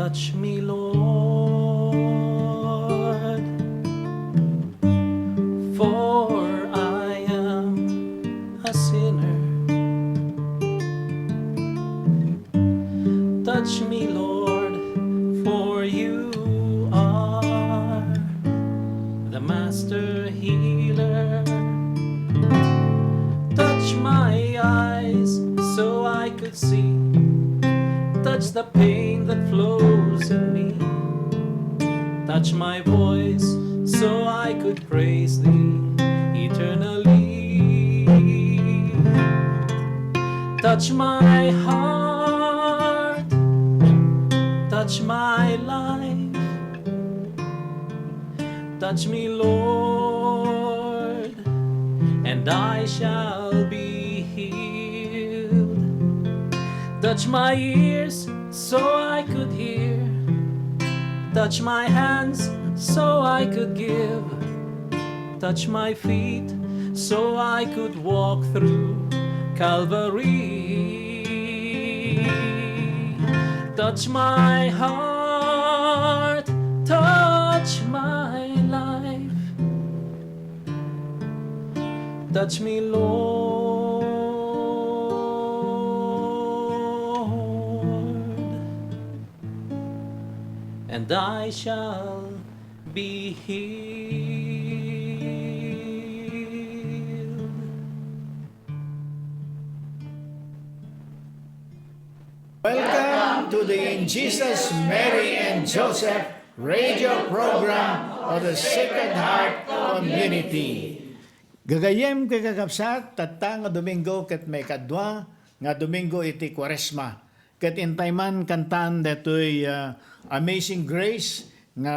Touch me, Lord, for I am a sinner. Touch me, Lord, for you are the master healer. Touch my eyes so I could see. Touch the pain that flows in me. Touch my voice so I could praise thee eternally. Touch my heart, touch my life. Touch me, Lord, and I shall be healed. Touch my ears so I could hear. Touch my hands so I could give. Touch my feet so I could walk through Calvary. Touch my heart, touch my life. Touch me, Lord, and I shall be healed. Welcome to the In Jesus, Mary, and Joseph radio program of the Sacred Heart Community. Gagayem kay kakabsat, tatta nga Domingo ket may kadwa, nga Domingo iti Kwaresma. Ket intayman kantaan detoy Amazing Grace nga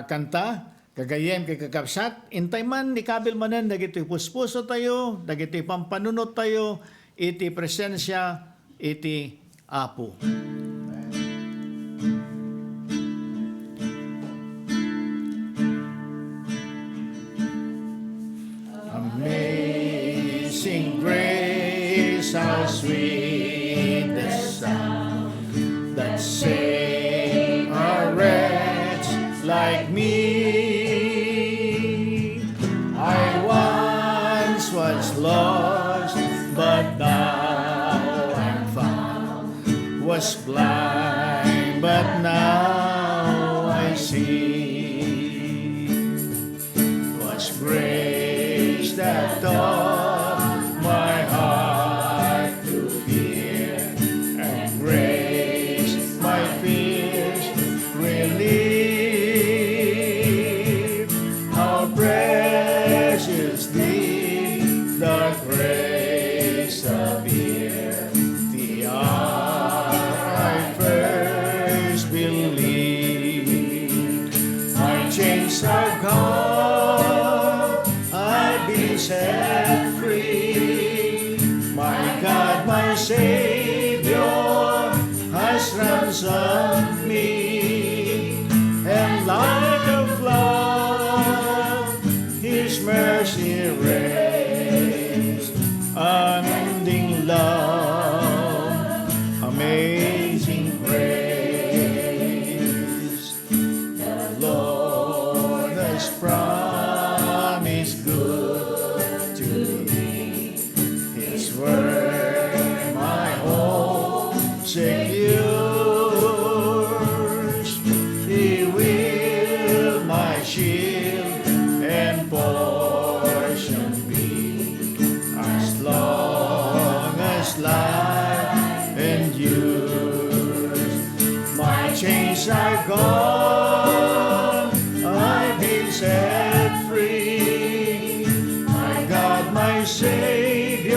kanta, gagayem kay kakabsat, intayman ni kabil manen dagiti puspuso tayo, dagiti pampanunot tayo, iti presensya, iti Apo. Amazing grace, how sweet the sound that saved a wretch like me. I once was lost, but now I'm found. Was blind, but now I see. Was grace that taught my heart to fear, and grace my fears relieve. How precious thee the grace appear, the hour I first believed. My chains are gone, I've been set free. My God, my Savior, has ransomed me. And like a flood, His mercy reigns. Unending love, amazing grace. The Lord has promised good to me. His word, my hope secures. He will my shield and portion be, as long as life endures. My chains are gone, I've been set free. My God, my Savior,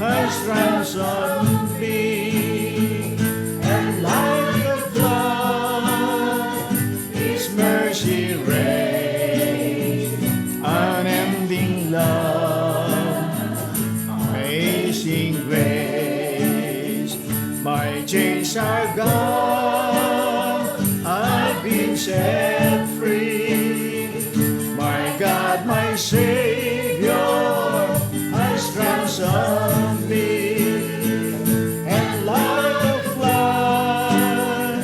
has ransomed me. And like a flood, His mercy reigns. Unending love, amazing grace. My chains are gone, I've been set free. My God, my Savior, has ransomed me. And like a flood,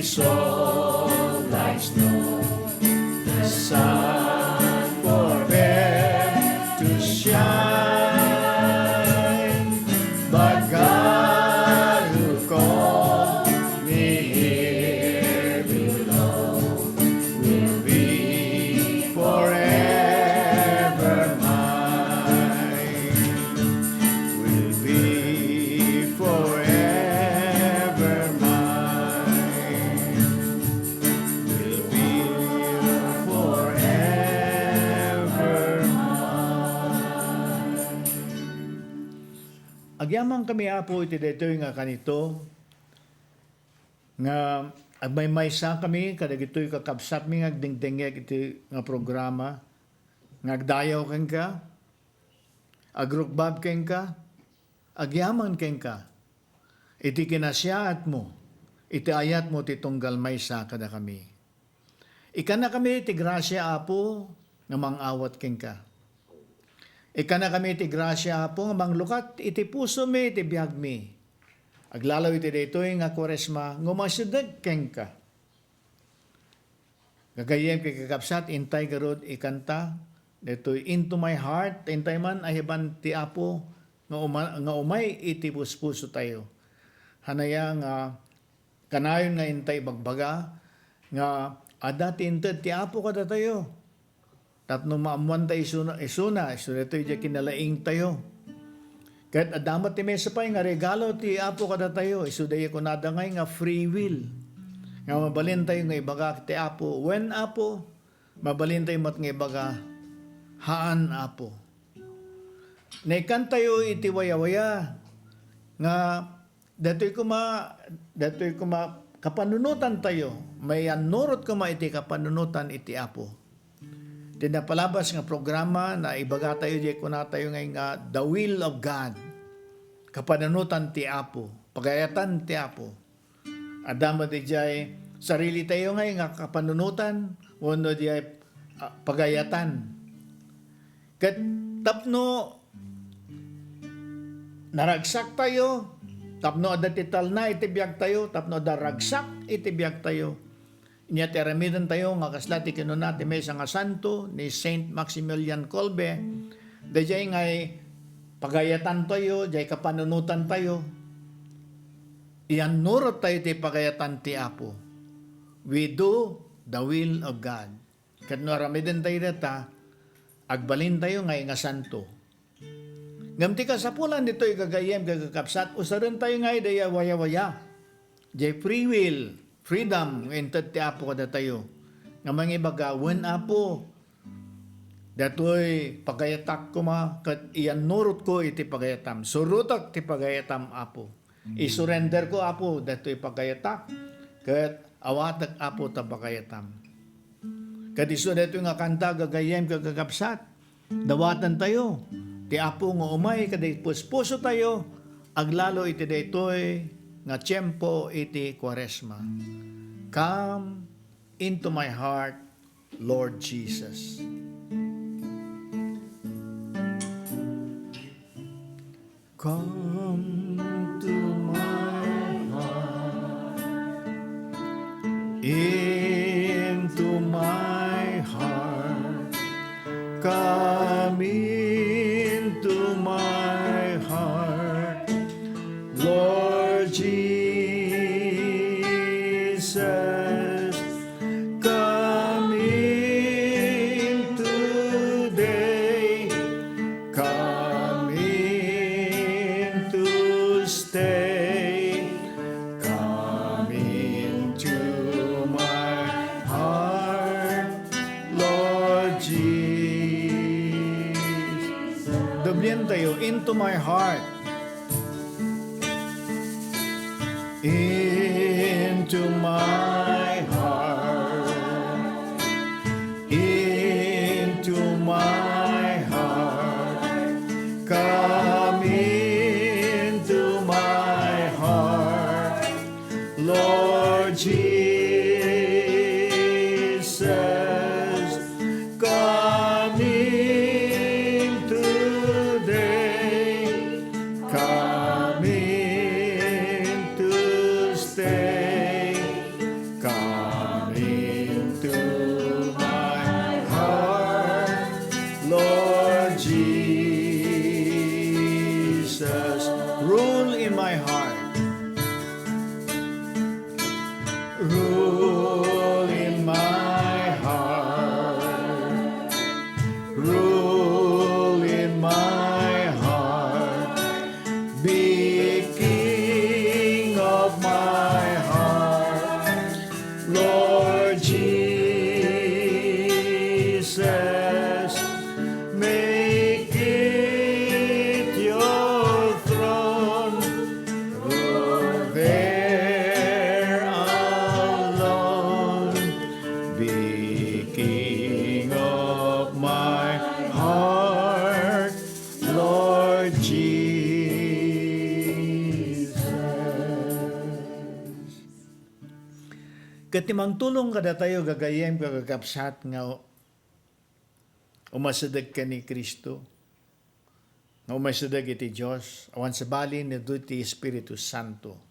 dissolve like snow. The sun forbid to shine, but God who called me here below will be forever mine. Will be forever mine. Will be forever mine. Agyaman kami apo iti daytoy nga kanito nga agmay maysa kami kadag ito'y kakabsat mi ngagdingdingeg iti nga programa ngagdayaw ken ka agrukbab ken ka agyaman ken ka iti kinasyaat mo iti ayat mo ti tunggal maysa kada kami ikana kami iti grasya apo nga mangawat ken ka ikana kami iti grasya apo nga manglukat iti puso mi iti biag mi aglalaw iti daytoy nga Kwaresma ngumasyudag ken ka. Gagayem kay kakabsat intay garod ikanta daytoy into my heart intay man ahiban ti Apo nga umay iti puspuso tayo. Hanaya nga kanayon nga intay bagbaga nga ada tinted ti Apo kada tayo. Tapno maamuan tayo isuna daytoy di kinalaing tayo. Kahit adamat ti mesa pa nga regalo ti Apo kada tayo, isudaya ko nadangay nga free will. Nga mabalin tayo nga ibaga ti Apo, when Apo, mabalin tayo mat nga ibaga, haan Apo. Naikan tayo iti waya-waya, nga datoy kuma kapanunutan tayo, may anurot kuma iti kapanunutan iti Apo. Tinapalabas nga programa na ibaga tayo di ko na tayo nga the will of God. Kapananutan ti Apo, pagayatan ti Apo. Adama di jay sarili tayo nga kapanunutan, wano di pagayatan. Kat tapno naragsak tayo, tapno adatital na itibiyag tayo, tapno daragsak itibiyag tayo. Inya teramidan tayo nga kaslati kino natin may nga santo ni Saint Maximilian Kolbe. Dajay ngay pagayatan tayo, jay kapanunutan tayo. Iyan nurot tayo ti pagayatan ti Apo. We do the will of God. Kat naramidan tayo data, agbalin tayo ngay nga santo. Ngamti ka sa pulan dito gagayem gagakapsat, usaran tayo ngay daya waya-waya. Jay free will. Freedom, entet ti Apo kada tayo. Nga mangibaga, wen Apo, datoy pagayatak ko kat iyan nurot ko iti pagayatam. Surutak ti pagayatam Apo. I-surrender ko Apo, datoy pagayatak, kat awatak Apo ta pagayatam. Kat iso datoy nga kanta gagayem kagagapsat, dawatan tayo. Ti Apo nga umay, kaday puspuso tayo, aglalo iti daytoy nga tiyempo iti Kwaresma. Come into my heart, Lord Jesus. Come to my heart, into my heart, come into my heart, Lord Jesus, come in today, come in to stay, come into my heart, Lord Jesus. Doblihan tayo, into my heart. Into my heart, into my heart, come into my heart, Lord Jesus, come in today, come in to stay, Katimang tulong kada tayo gagayem kagagapsat nga umasadag ka ni Kristo. Nga umasadag iti Diyos. Awan sa bali ni iti Espiritu Santo.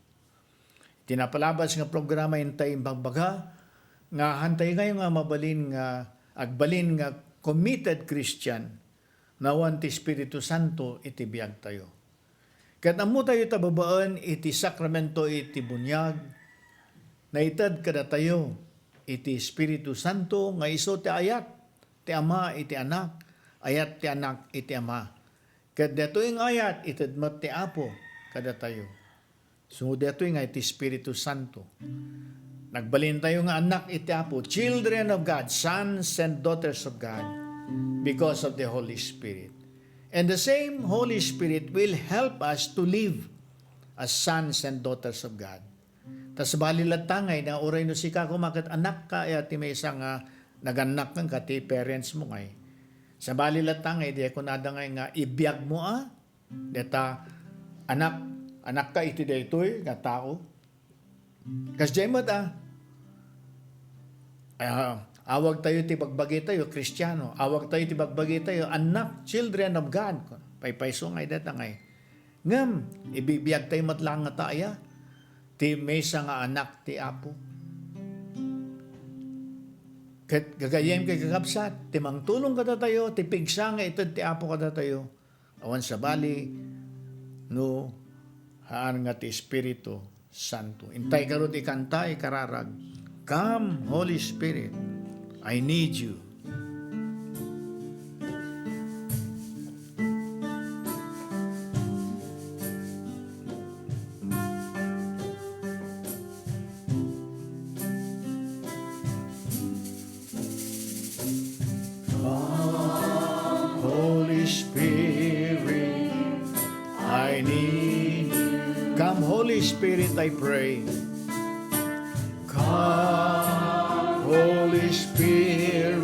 Tinapalabas nga programa intay bagbaga nga hantay ngayon nga mabalin nga agbalin nga committed Christian na awan ti Espiritu Santo iti biyag tayo. Kat amo tayo tababaan iti sakramento iti bunyag naitad kada tayo iti Espiritu Santo nga iso ti ayat ti Ama iti Anak, ayat ti Anak iti Ama. Kat detoy nga ayat itadmat ti Apo kada tayo. So detoy nga iti Espiritu Santo. Nagbalin tayo nga anak iti Apo, children of God, sons and daughters of God, because of the Holy Spirit. And the same Holy Spirit will help us to live as sons and daughters of God. Tas balilat tangay na oray no sika kumakit anak ka ti may isang naganak kang ti parents mo ngay. Sa balilat tangay di ako nadangay nga ibiyag mo deta anak ka iti daytoy nga tao. Kas jemot awag tayo ti bagbagi tayo Kristiyano, awag tayo ti bagbagi tayo anak, children of God. Paypayso ngay deta ngay. Ngam ibibiyag tayo matlang nga taaya. Ti mesa nga anak ti Apo. Kat gagayem kay kakapsat, ti mangtulong kada tayo, ti pigsa nga itad ti Apo kada tayo. Awan sa bali, no, haan nga ti Espiritu Santo. Intay karot ikanta, ikararag. Come, Holy Spirit, I need you. Spirit, I pray. Come, Holy Spirit,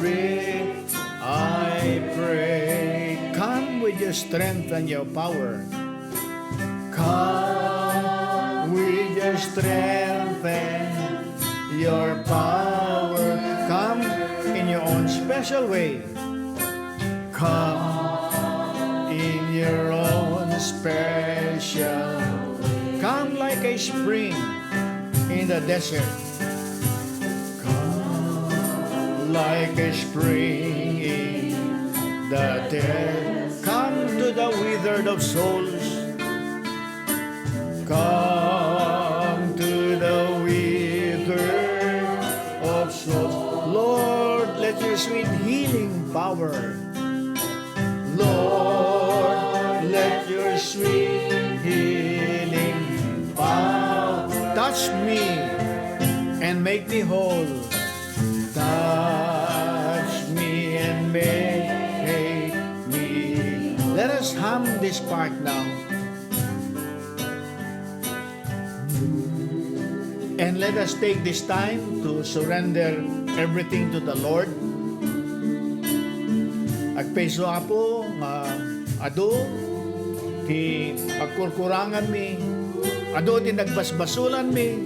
I pray. Come with your strength and your power. Come with your strength and your power. Come in your own special way. Come in your own special way. Come like a spring in the desert. Come like a spring in the desert. Come to the withered of souls. Come to the withered of souls. Lord, let your sweet healing power. Lord, let your sweet healing touch me and make me whole. Touch me and make me. Let us hum this part now. And let us take this time to surrender everything to the Lord. Agpeso apo nga ado ti pagkurkurangan mi. Ado ti nagbasbasulan mi,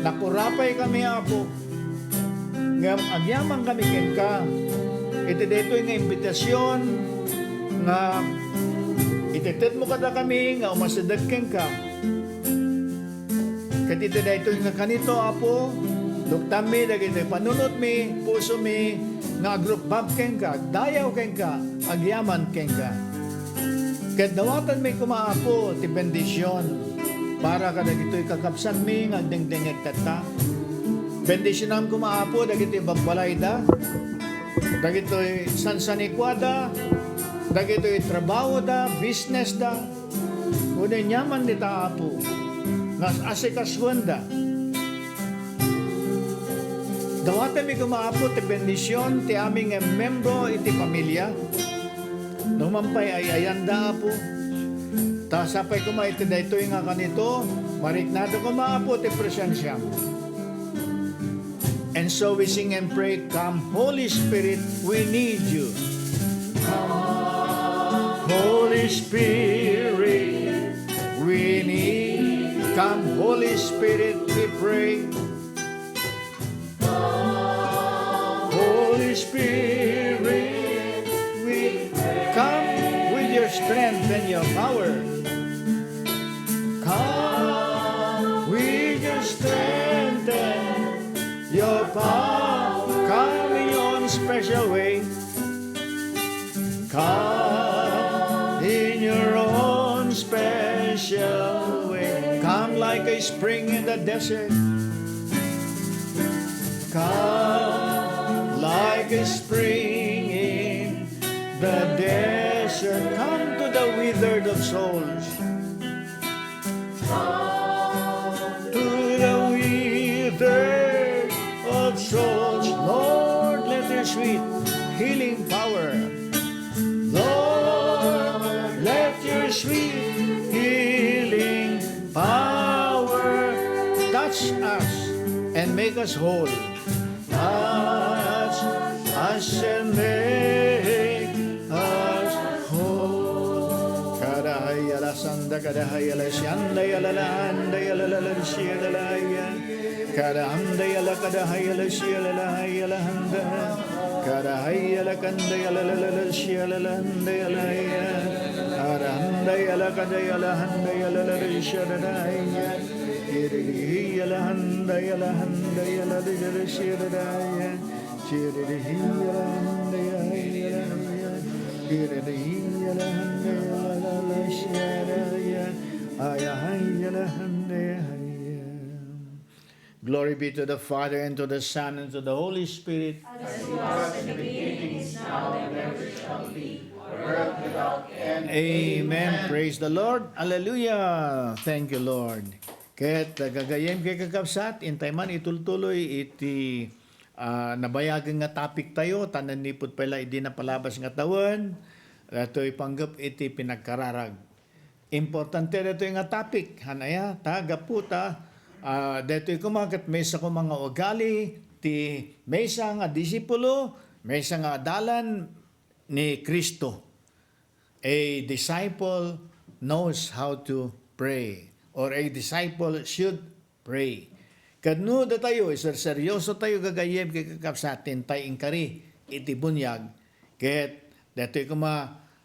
nakurapay kami Apo, ngam agyaman kami kenka, iti dito nga imbitasyon, nga ititit mo kada kami, nga umasadag kenka, kat iti dito nga kanito Apo, duktam mi, dagiti panunot mi, puso mi, nga agrupbab kenka, dayaw kenka, agyaman kenka, kat dawatan mi kumaapo, ti bendisyon, para kada gito'y kakapsan mi nga dengdengeg tata. Bendisyonan ko maapo dagito'y babbalay da. Dagito'y sansanikwada. Dagito'y trabaho da, business da. Kunin nyaman ni taapo. Nas asikaswan da. Dawatan mi kumaapo ti bendisyon ti aming membro iti pamilya. Numampay ay ayanda apo. Tasapay ko iti dayto nga kanito, mariknado ko maapo ti presensya mo. And so we sing and pray, come Holy Spirit, we need you. Come Holy Spirit, we need. Come Holy Spirit, we pray. Spirit, we come with your strength and your power. Come with your strength and your power. Come in your own special way. Come in your own special way. Come like a spring in the desert. Come like a spring in the desert. Come to the withered of souls. To the withered of souls. Lord, let your sweet healing power. Lord, let your sweet healing power touch us and make us whole. Touch us and make us whole. Kadahayala sanda kadahayala syanda yala landa yala lala syala laya. Kadahayala kadahayala syala laya handa. Kadahayala kanda yala lala syala landa yala ya. Kadahayala kadayala handa yala lala syala laya. Yala handa yala handa yala lala syala laya. Yala handa yala ya. Yala handa yala lala syala ya. Ayahayala handa ya. Glory be to the Father, and to the Son, and to the Holy Spirit. As it was in the beginning, is now, and ever shall be, world without end. Amen. Praise the Lord. Hallelujah. Thank you, Lord. Ket gagayem kay kakabsat, intay man itultuloy iti nabayagan nga topic tayo, tanan nipot pala idi na palabas nga tawon, dato'y panggap iti pinagkararag. Importante dito nga topic, hanaya, tagaputa, deto'y kumagat mesa ko mga ugali, ti mesa nga disipulo, mesa nga adalan ni Kristo. A disciple knows how to pray, or a disciple should pray. Kadno da tayo, seryoso tayo gagayem kay kakapsatin tayo ingkari, iti bunyag, ket deto'y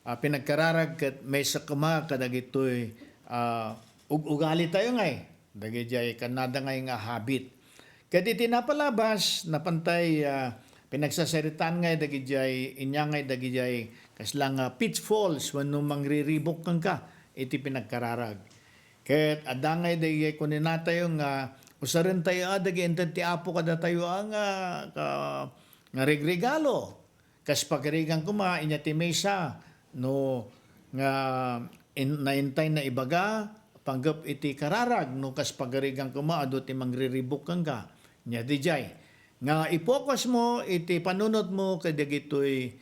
pinagkararag ket mesa kuma kadagitoy ugali tayo ngay. Dagiti kanada ngay nga habit. Ket iti napalabas napantay pinagsasaritan ngay dagiti inya ngay dagiti kaslang pitfalls wenno mangriribok kang ka iti pinagkararag. Ket adda ngay dagiti kunina tayo nga usaren tayo dagiti enten ti apo kada tayo nga regregalo. Kas pagrigang kuma inya ti mesa no nga naintay na ibaga panggap iti kararag no kas pagarigang kumaado ti mangriribok kang ka nya dijay nga i-focus mo iti panunot mo kay dagitoy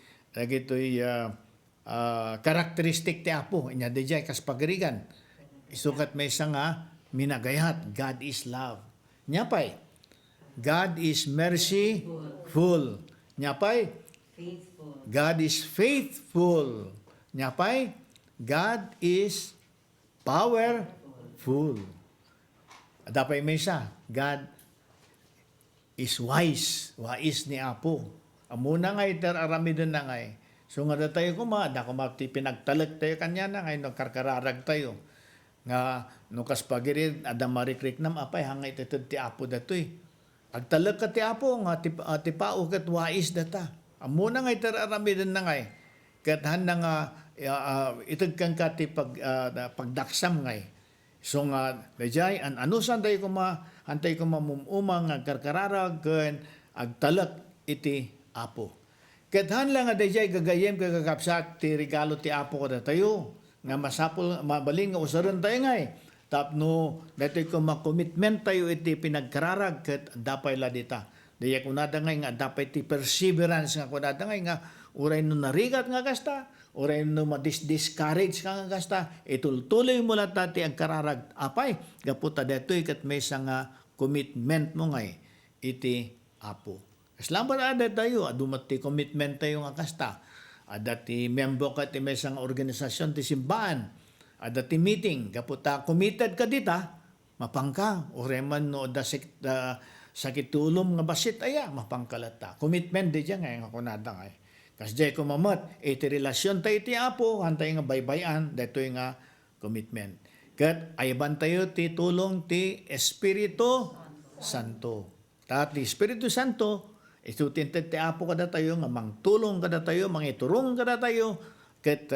karakteristik ti apo nya dijay kas pagarigan isukat may isa nga minagayat. God is love. Nya pay God is merciful. Nya pay Faithful. God is faithful. Nya pay God is powerful. Dapay may isa, God is wise. Wise ni Apo. Amuna nga iter aramidon na ngay. So nga tayo da kumati pinagtalag tayo kanya na ngay no karkararag tayo. Nga no kaspagirid ada marikrik nam apay hangay tetad ti Apo datoy. Agtalag ka ti Apo nga ti pao ket wise data. Amuna nga iter aramidon na ngay. Ket handa nga itag kang kati pagdaksam ngay. So nga dayjay anusan tayo antay ko mamumumang agkarkararag ken agtalak iti Apo. Ket lang nga dayjay gagayem kagakapsat ti regalo ti Apo kada tayo nga masapol mabaling nga usaron tayo ngay. Tapno datoy ko commitment tayo iti pinagkararag ket dapay la dita. Daya kunada ngay nga dapay ti perseverance nga kunada ngay nga uray no narigat nga kasta, uray no madiscourage nga kasta, itultuloy mo lang tati ang kararag. Apay, gaputa detoy kat may nga commitment mo ngay iti Apo. Kaslambar ada tayo, adumati commitment tayo nga kasta. Adati member ka ti may nga organisasyon ti simbahan. Adati meeting, gaputa committed ka dita, mapangka, uray man no sakit tulom nga basit aya mapangkalata. Commitment di dyan nga kunada nga. Kas jay kumamat, iti relasyon tayo ti Apo, hantay nga baybayan, dito nga commitment. Kat ayban tayo ti tulong ti Espiritu Santo. Tat ti Espiritu Santo, isutinted ti Apo kada tayo, nga mangtulong kada tayo, mangiturong kada tayo, kat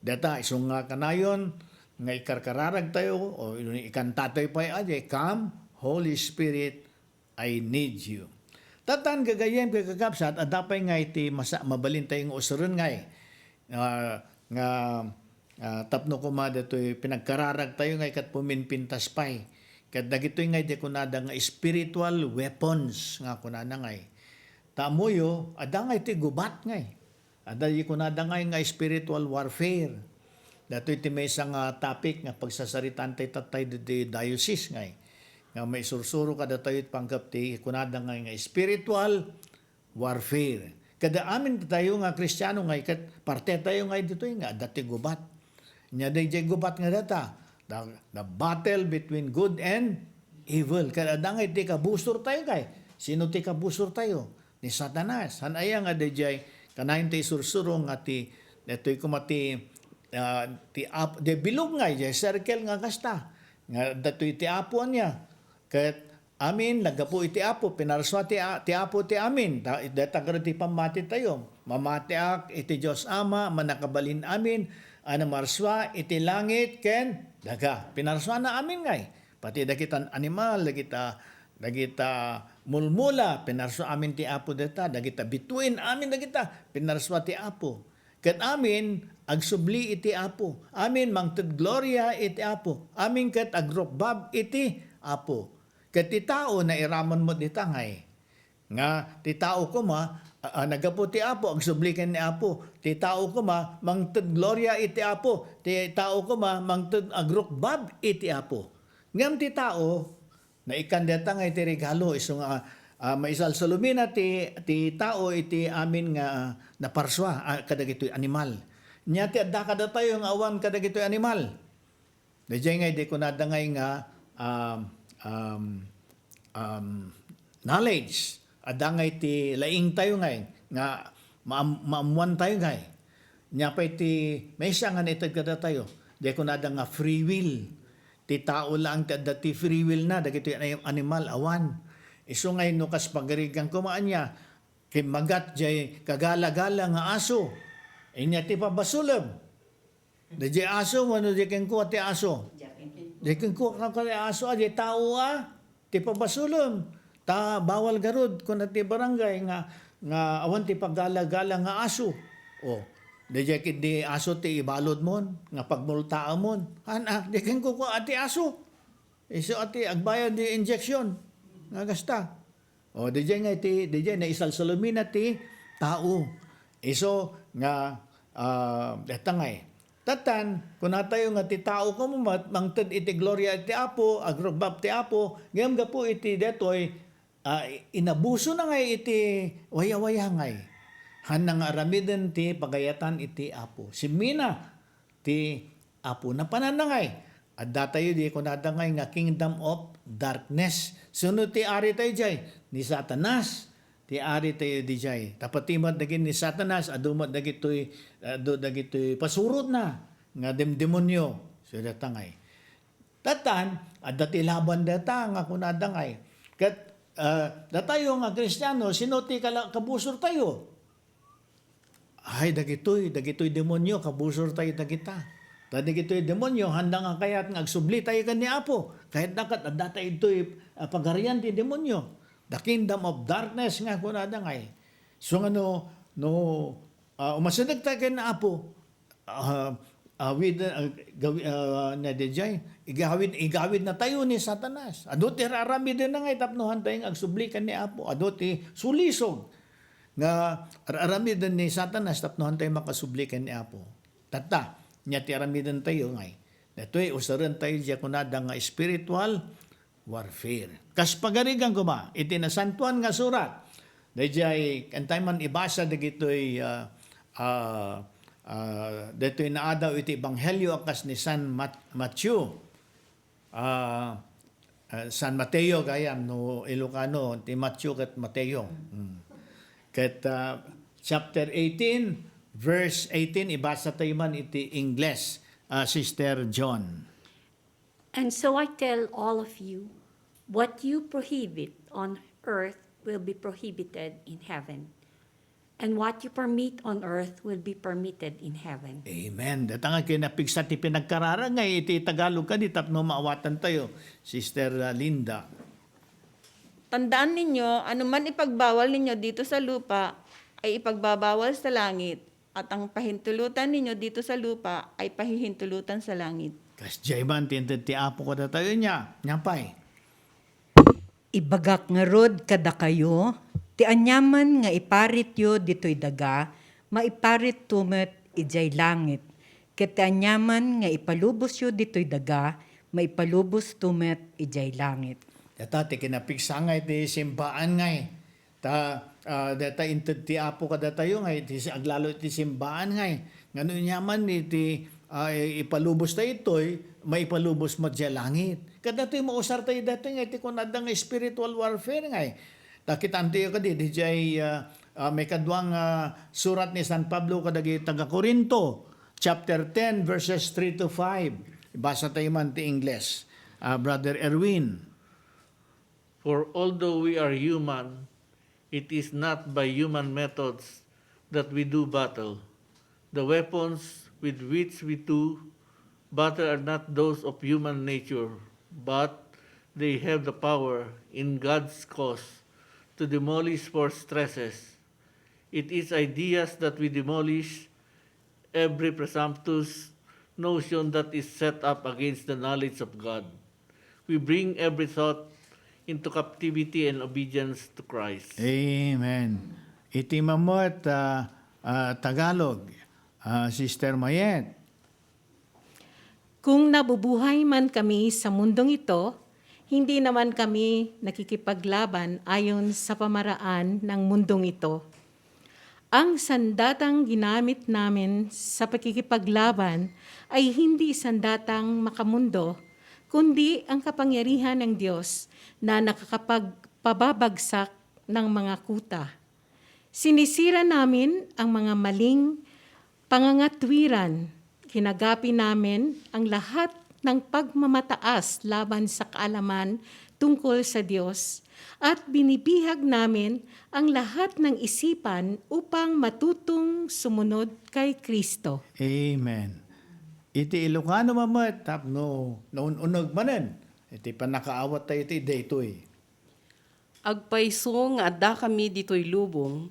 data isong nga kanayon, nga ikarkararag tayo, o ikanta tayo pa ay, come, Holy Spirit, I need you. Tatan gagayem kay kakapsat, adapay nga iti mabalin tayong usuron nga nga tapno kuma datoy pinagkararag tayo nga ikat puminpintas pay. Kat dagitoy nga iti kunada nga spiritual weapons nga kunada nga. Tamoyo, ada nga iti gubat nga. Ada iti kunada nga spiritual warfare. Datoy iti may isang topic nga pagsasaritan tayo tatay di diocese nga. Nga may sursuro kada tayo panggap ti kunada nga spiritual warfare. Kada amin tayo nga Kristiyano nga ikat parte tayo nga dito nga dati gubat. Nya day gubat nga data. The battle between good and evil. Kada nga iti kabusor tayo kay. Sino ti kabusor tayo? Ni Satanas. Han aya nga day kanayon ti sursuro nga ti detoy kumati de bilog nga circle nga kasta. Nga datoy ti apo niya. Ket amin lagapo iti apo pinarswa ti apo ti amin data ti pamati tayo mamati ak iti Dios Ama manakabalin amin ana marswa iti langit ken daga pinarswa na amin ngay pati dakitan animal dagita mulmula pinarswa amin ti apo data dagita bituin amin dagita pinarswa ti apo ket amin agsubli iti apo amin mangted gloria iti apo amin ket agrokbab iti apo. Ket ti tao na iramon mo di tangay. Nga ti tao ko nagapo ti apo, ang sublikan ni apo. Ti tao ko mangted gloria iti apo. Ti tao ko mangted agrokbab iti apo. Ngam ti tao, na ikandeta nga iti regalo, iso nga maisal salumina ti tao iti amin nga naparswa, kadagitoy animal. Nya ti adda kada tayo nga awan kadagitoy animal. Dajay nga di ko nadangay nga knowledge adangay ti laing tayo nga maamuan tayo nya pa iti may siya nga nitad kada tayo di ko nada nga free will ti tao lang ti free will na dagito yung animal awan iso ngay no kas pagarigang kumaan niya kay magat jay kagala-gala nga aso inya ti pabasulab da jay aso wano di ken ko ti aso Dekin ko kakali aso adi tao ti pabasulom ta bawal garud kun ti barangay nga awan ti paggala-gala nga aso. O dekin di aso ti ibalod mon nga pagmultaan mon. Dekin ko ati aso. Iso ati agbayad di injection nga gasta. O dekin nga ti na isalsalumina ti tao. Iso nga detangay. Tatan, kung natayo nga ti tao ko mangted iti gloria iti apo, agrobab ti apo, ngayam gapo iti detoy, inabuso na ngay iti waya-waya ngay. Hanang aramiden ti pagayatan iti apo. Simina ti apo na pananangay. At datayo di ko nadangay nga kingdom of darkness. Sunod ti ari tayo jay, ni Satanas. Ti ari tayo di jay. Tapatimad naging ni Satanas, adumad dagitoy pasurot na nga demonyo. So datangay. Tatan, dati laban data nga kunadangay. Kat datayo nga Kristiyano, sino ti kabusor tayo? Ay dagitoy demonyo kabusor tayo dagita. Dagitoy demonyo handa nga kayat nga agsubli tayo kani apo. Kahit nakat data itoy pagarian ti demonyo. The kingdom of darkness nga kunadangay. So umasadag tayo kay na apo, igawid na tayo ni Satanas. Ado ti rarami din na ngay tapnohan tayong agsublikan ni apo. Ado ti sulisog nga rarami din ni Satanas tapnohan tayong makasublikan ni apo. Tata, niya ti rarami din tayo ngay. Ito'y usaran tayo diya kunada nga spiritual warfare. Kas pagarigan ko iti nasantuan nga surat. Dayjay kantay man ibasa dagitoy detoy naadaw iti ebanghelyo akas ni San Matthew. San Mateo gayam no Ilocano ti Matthew ket Mateo. Ket chapter 18 verse 18 ibasa tayo man iti English, Sister John. And so I tell all of you, what you prohibit on earth will be prohibited in heaven, and what you permit on earth will be permitted in heaven. Amen. Datang kinapigsa ti pinagkararang ngay iti Tagalog ka di tapno maawatan tayo, Sister Linda. Tandaan ninyo, anuman ipagbawal ninyo dito sa lupa, ay ipagbabawal sa langit. At ang pahintulutan ninyo dito sa lupa, ay pahihintulutan sa langit. Kas jayman ti apo ko da tayo niya. Nyampay. Ibagak nga rod kada kayo, ti anyaman nga iparit yo dito'y daga, maiparit tumet ijay langit. Ket ti anyaman nga ipalubos yo dito'y daga, maipalubos tumet ijay langit. Data ti kinapigsa ngay ti simbaan ngay. Data inted ti apo ka da tayo ngay, ti aglalo ti simbaan ngay. Ngano nyaman iti ipalubos tayo ito'y, maipalubos mo dya langit. Kada tayo mausar tayo dati ngay, ti kunada nga spiritual warfare ngay. Takitan tayo ka di jay may kadwang surat ni San Pablo kadagi taga Corinto, chapter 10 verses 3 to 5. Ibasa tayo man ti English. Brother Erwin. For although we are human, it is not by human methods that we do battle. The weapons with which we do battle are not those of human nature, but they have the power in God's cause to demolish false stresses. It is ideas that we demolish every presumptuous notion that is set up against the knowledge of God. We bring every thought into captivity and obedience to Christ. Amen. Iti mamot Tagalog. Sister Mayet. Kung nabubuhay man kami sa mundong ito, hindi naman kami nakikipaglaban ayon sa pamaraan ng mundong ito. Ang sandatang ginamit namin sa pakikipaglaban ay hindi sandatang makamundo, kundi ang kapangyarihan ng Diyos na nakakapagpababagsak ng mga kuta. Sinisira namin ang mga maling pangangatwiran. Kinagapi namin ang lahat ng pagmamataas laban sa kaalaman tungkol sa Diyos at binibihag namin ang lahat ng isipan upang matutong sumunod kay Kristo. Amen. Iti Ilocano mamat tapno naununog manen. Iti panakaawat tayo iti daytoy. Agpaiso nga adda kami ditoy lubong,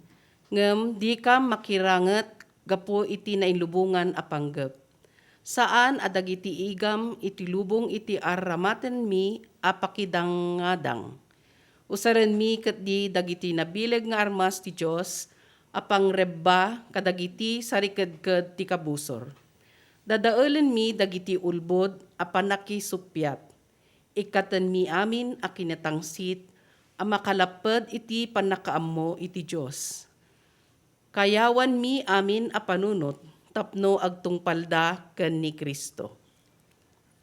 ngem di ka makiranget gapo iti nainlubungan a panggep. Saan adagiti igam iti lubong iti aramaten mi apakidangadang. Usaren mi ket di dagiti nabileg nga armas ti Dios apang rebba kadagiti sariked-ked ti kabusor. Dadaelen mi dagiti ulbod a panakisupyat. Ikatan mi amin a kinatangsit a makalaped iti panakaammo iti Dios. Kayawan mi amin a panunot, tapno agtungpalda ken ni Kristo.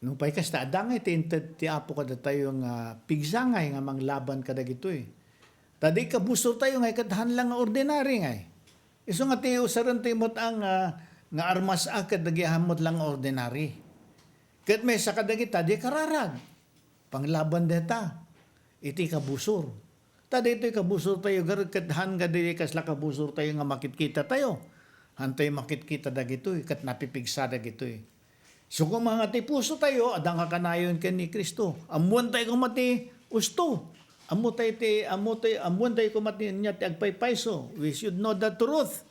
Nung pa'y kasta, adangay ti apo ka da tayo nga pigsangay nga manglaban ka da gitoy. Tadi kabusor tayo nga ikatahan lang nga ordinary ngay. Iso nga tayo usaran tayo mot ang nga armas akad dagihamot lang nga ordinary. Kat may sa kadagita, di kararag. Panglaban deta. Iti kabusor. Tadi ito'y kabusor tayo, kathan nga di kasla kabusor tayo nga makitkita tayo. Hantay makitkita da gitoy, kat napipigsa da gitoy. So kung mga ti puso tayo, adang kakanayon ken ni Kristo. Amuan tayo kumati usto. Amuan tayo kumati niya ti agpaypayso. We should know the truth.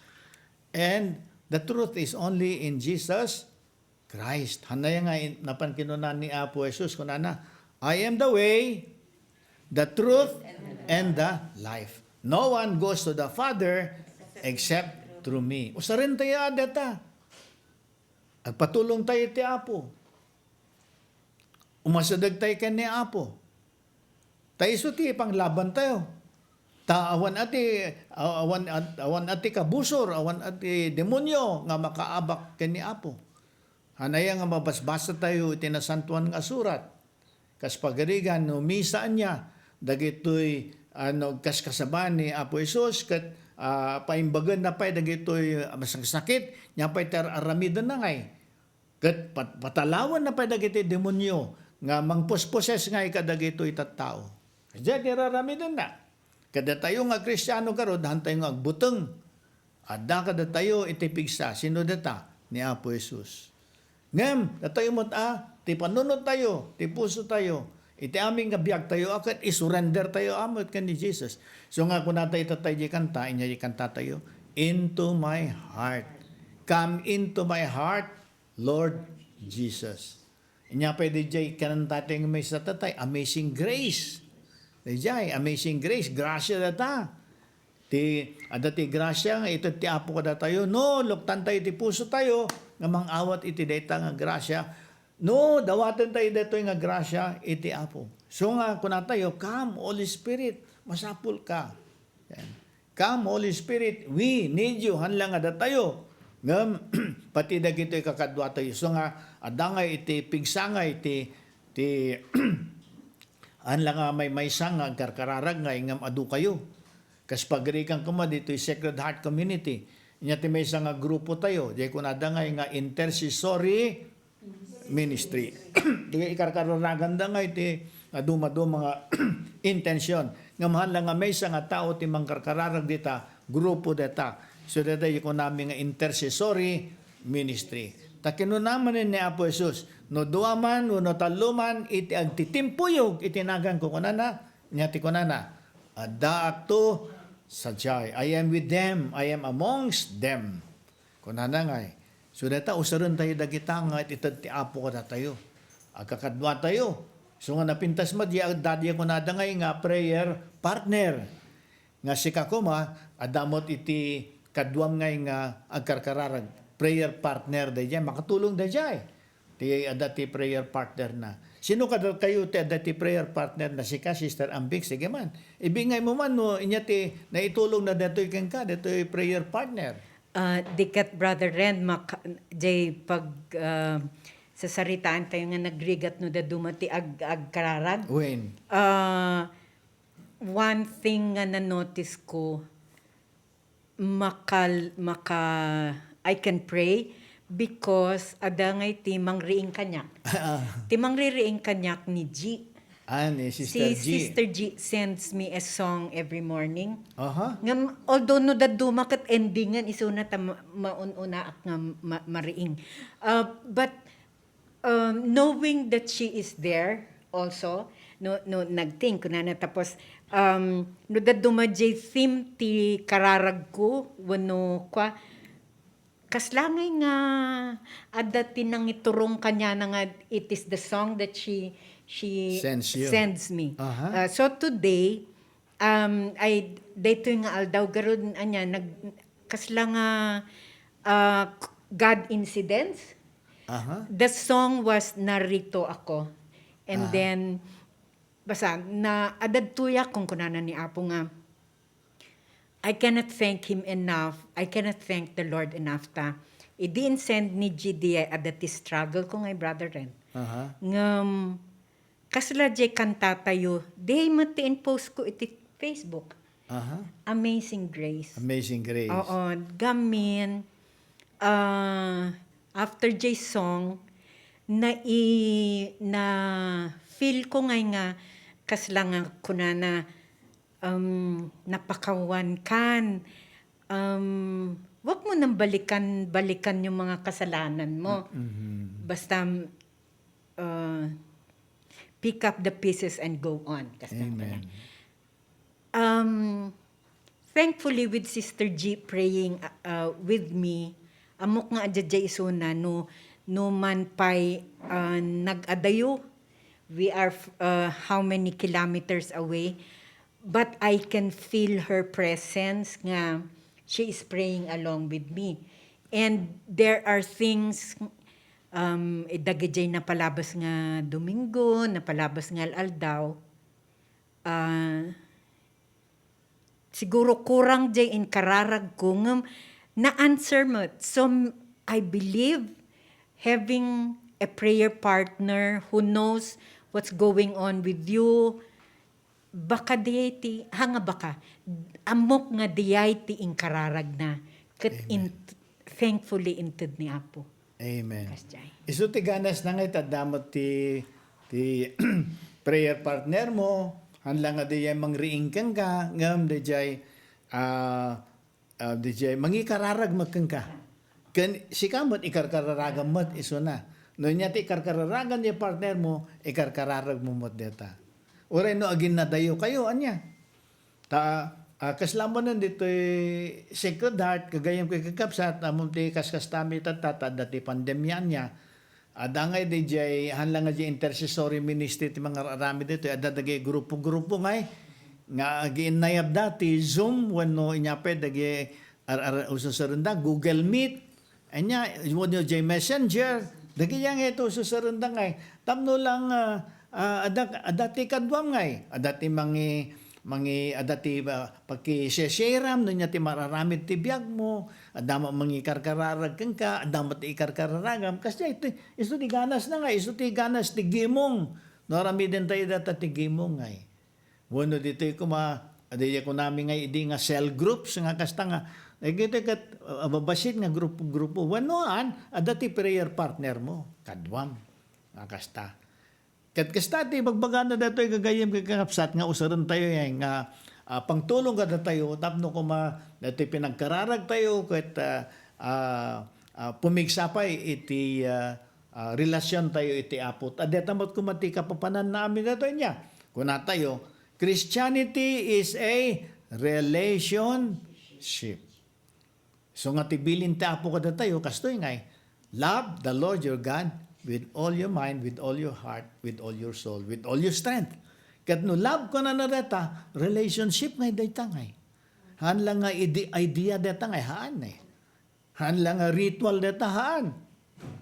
And the truth is only in Jesus Christ. Hanay nga napankinunan ni Apo Jesus kunana, I am the way, the truth, and the life. No one goes to the Father except through me. Usarin tayo adeta. Agpatulong tayo ti Apo. Umasadag tayo kan ni Apo. Tayo suti panglaban tayo. Awan ati kabusor, awan ati demonyo nga makaabak kan ni Apo. Hanaya nga mabasbasa tayo itinasantuan nga surat. kas pagarigan no misaan niya dagitoy kaskasaban ni Apo Isus ket paimbagan na pay dagitoy masang sakit nya pay ter aramidan na ngay ket patalawan na pay dagitoy demonyo nga mangposposes ngay kadagitoy tattao. Kaya niraramidan na. Kada tayo nga Kristiyano karod hantay nga agbuteng. Adda kada tayo iti pigsa sino data ni Apo Jesus. Ngem datayo mo ti panunod tayo, ti puso tayo, iti aming kabiyag tayo akat isurrender tayo amot kan ni Jesus. So nga kung natay tatay di kanta, inya di kanta tayo, into my heart. Come into my heart, Lord Jesus. Inya pwede jay kananta tayo may sa tatay, amazing grace. Dayjay, amazing grace, grasya data. Ti grasya nga ito ti apo kada tayo, no, luktan tayo ti puso tayo, nga mangawat iti data nga grasya. No, dawatan tayo dito nga grasya iti apo. So nga kuna tayo, come Holy Spirit, masapul ka. Yan. Come Holy Spirit, we need you, hanlang nga tayo. Ngam pati dagito kakadwa tayo. So nga adangay iti pigsangay ti hanlang nga may sang nga karkararag nga ingam adu kayo. Kas pagrikan kuma dito Sacred Heart Community. Inya ti may nga grupo tayo. Di ko nadangay nga intercessory ministry. Di ikarkararagan da nga iti adumado mga intensyon. Nga mahal lang nga may nga tao ti mangkarkararag dita, grupo dita. So dita ko namin nga intercessory ministry. Takino naman ni Apo Jesus, no duaman, no taluman, iti agtitimpuyog, itinagan ko kunana, nyati kunana, adda akto sajay. I am with them, I am amongst them. Kunana nga so data usaron tayo dagita nga itad ti Apo ko tayo. Agkakadwa tayo. So nga napintas mo, dadya ko na ngay nga prayer partner. Nga si kakuma, adamot iti kadwam ngay nga agkarkararag. Prayer partner dayjay, makatulong dayjay. Ti adati prayer partner na. Sino ka kayo ti adati prayer partner na si ka, Sister Ambik? Sige man. Ibingay mo man, no, inya ti naitulong na dato'y kang ka, dato'y prayer partner. Dikat Brother Ren, jay pag sasaritaan tayo nga nagrigat no da dumati agkararag. When? One thing nga na-notice ko, I can pray because adangay timang riing kanyak. Timang riing kanyak ni G. Ni Sister G. Sister G sends me a song every morning. Aha. Although no daduma kat endingan isuna ta maununa ak nga mariing. But knowing that she is there also, no nagting ko na tapos no daduma jay theme ti kararag ko wano kwa kaslangay nga adda tinang iturong kanya na nga it is the song that she sends me. So today dayto nga aldaw garud anya kasla nga God incidents. The song was narito ako. And then basta na adadtuya kung kunana ni Apo nga I cannot thank Him enough. I cannot thank the Lord enough ta. Idin send ni GDI adati struggle ko ngay Brother Ren. Ngam kasla jay kanta tayo. Day matiin post ko iti Facebook. Amazing Grace. Amazing Grace. Oo. Gamin. After jay song na feel ko ngay nga kasla nga kunana napakawan kan. Wag mo nang balikan yung mga kasalanan mo. Basta pick up the pieces and go on. Amen. Thankfully with Sister G praying with me, amok nga adjay isuna no man pay nag-adayo. We are how many kilometers away. But I can feel her presence nga she is praying along with me. And there are things, dagajay na palabas nga Domingo, na palabas nga aldaw. Siguro kurang jay in kararag ko nga na-answer mo. So I believe having a prayer partner who knows what's going on with you. Baka diyay hanga baka, amok nga diyay ti inkararag na, thankfully inted ni Apo. Amen. Kasjay. Isu ti ganas na nga itadamot ti prayer partner mo, hanlang nga di jay mangriing kang ka, ngam di jay mangikararag magkang ka. Si kamot ikarkararagan mo iso na. No niya ti ikarkararagan niya partner mo, ikarkararag mo mo deta. Oray no agin na dayo kayo, anya. Kaslamon nun dito Sacred Heart, kagayam kay kakapsat, among ti kaskastami tatata, dati pandemya niya. Adangay di jay hanlang nga di intercessory ministry ti mga rarami dito, adadagay grupo-grupo ngay, nga ginayab dati, Zoom, wano inyapay, dagi ususaranda, Google Meet, anya, wano jay Messenger, dagi yang ito ususaranda ngay, tamno lang, adati kadwam ngay, adati adati pagkisesyeram no niya ti mararamid ti biyag mo, adama mangi karkararag kang ka, adama ti ikarkararagam kasi ito ti ganas na nga, ito ti ganas ti gimong, narami din tayo data ti gimong ngay. Wano dito adaya ko namin ngay idi nga cell groups nga kasta nga, nagkita kat babasit nga grupo, wanoan, adati prayer partner mo, kadwam, nga kasta. Kat kastati bagbaga na dato gagayem kakapsat nga usaran tayo yang nga pangtulong kada tayo tapno ko dati pinagkararag tayo ket pumigsapay iti relasyon tayo iti Apo. Adetamot ko mati kapapanan namin dato niya. Kuna tayo, Christianity is a relationship. So nga tibilin ti Apo kada tayo kastoy ngay, love the Lord your God with all your mind, with all your heart, with all your soul, with all your strength. Kat no love ko na data, relationship ngay data ngay. Han lang nga idea data ngay, haan eh. Han lang nga ritual data, haan.